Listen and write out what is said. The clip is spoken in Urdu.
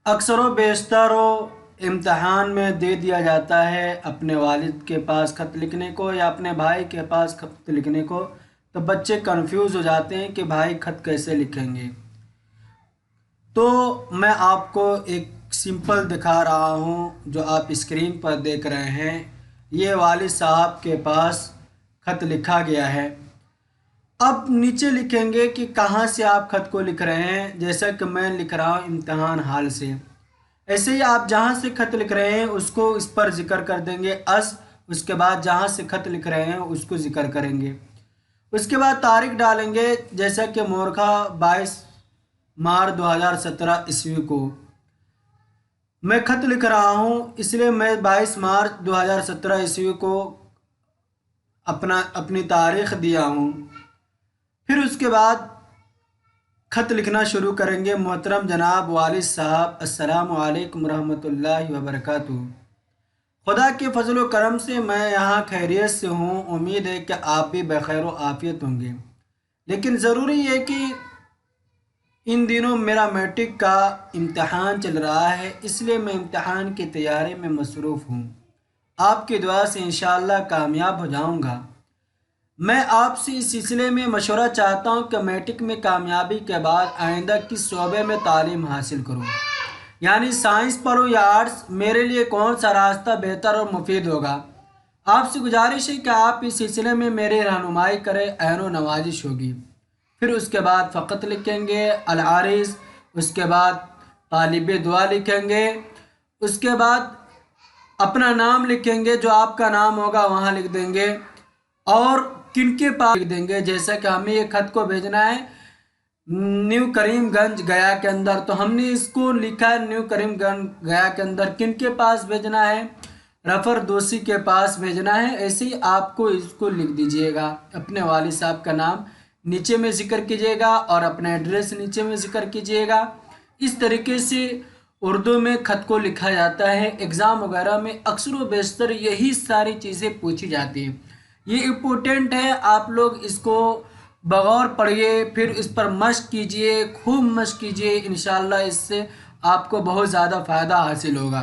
اکثر و بیشتر امتحان میں دے دیا جاتا ہے اپنے والد کے پاس خط لکھنے کو یا اپنے بھائی کے پاس خط لکھنے کو، تو بچے کنفیوز ہو جاتے ہیں کہ بھائی خط کیسے لکھیں گے۔ تو میں آپ کو ایک سمپل دکھا رہا ہوں جو آپ اسکرین پر دیکھ رہے ہیں۔ یہ والد صاحب کے پاس خط لکھا گیا ہے۔ اب نیچے لکھیں گے کہ کہاں سے آپ خط کو لکھ رہے ہیں، جیسا کہ میں لکھ رہا ہوں امتحان ہال سے۔ ایسے ہی آپ جہاں سے خط لکھ رہے ہیں اس کو اس پر ذکر کر دیں گے اس کے بعد جہاں سے خط لکھ رہے ہیں اس کو ذکر کریں گے۔ اس کے بعد تاریخ ڈالیں گے، جیسا کہ مورخہ 22 مارچ 2017 کو میں خط لکھ رہا ہوں، اس لیے میں 22 مارچ 2017 کو اپنی تاریخ دیا ہوں۔ پھر اس کے بعد خط لکھنا شروع کریں گے۔ محترم جناب والد صاحب، السلام علیکم ورحمۃ اللہ وبرکاتہ۔ خدا کے فضل و کرم سے میں یہاں خیریت سے ہوں، امید ہے کہ آپ بھی بخیر و عافیت ہوں گے، لیکن ضروری ہے کہ ان دنوں میرا میٹرک کا امتحان چل رہا ہے، اس لیے میں امتحان کی تیاری میں مصروف ہوں۔ آپ کی دعا سے انشاءاللہ کامیاب ہو جاؤں گا۔ میں آپ سے اس سلسلے میں مشورہ چاہتا ہوں کہ میٹرک میں کامیابی کے بعد آئندہ کس شعبے میں تعلیم حاصل کروں، یعنی سائنس پڑھوں یا آرٹس، میرے لیے کون سا راستہ بہتر اور مفید ہوگا۔ آپ سے گزارش ہے کہ آپ اس سلسلے میں میری رہنمائی کریں، عین و نوازش ہوگی۔ پھر اس کے بعد فقط لکھیں گے العارض، اس کے بعد طالب دعا لکھیں گے، اس کے بعد اپنا نام لکھیں گے، جو آپ کا نام ہوگا وہاں لکھ دیں گے، اور کن کے پاس لکھ دیں گے۔ جیسا کہ ہمیں یہ خط کو بھیجنا ہے نیو کریم گنج گیا کے اندر، تو ہم نے اس کو لکھا ہے نیو کریم گنج گیا کے اندر، کن کے پاس بھیجنا ہے، رفر دوسی کے پاس بھیجنا ہے۔ ایسے ہی آپ کو اس کو لکھ دیجئے گا، اپنے والد صاحب کا نام نیچے میں ذکر کیجئے گا اور اپنا ایڈریس نیچے میں ذکر کیجئے گا۔ اس طریقے سے اردو میں خط کو لکھا جاتا ہے۔ ایگزام وغیرہ میں اکثر و بیشتر یہی ساری چیزیں پوچھی جاتی ہیں۔ یہ امپورٹنٹ ہے، آپ لوگ اس کو بغور پڑھیے، پھر اس پر مشق کیجئے، خوب مشق کیجئے، انشاءاللہ اس سے آپ کو بہت زیادہ فائدہ حاصل ہوگا۔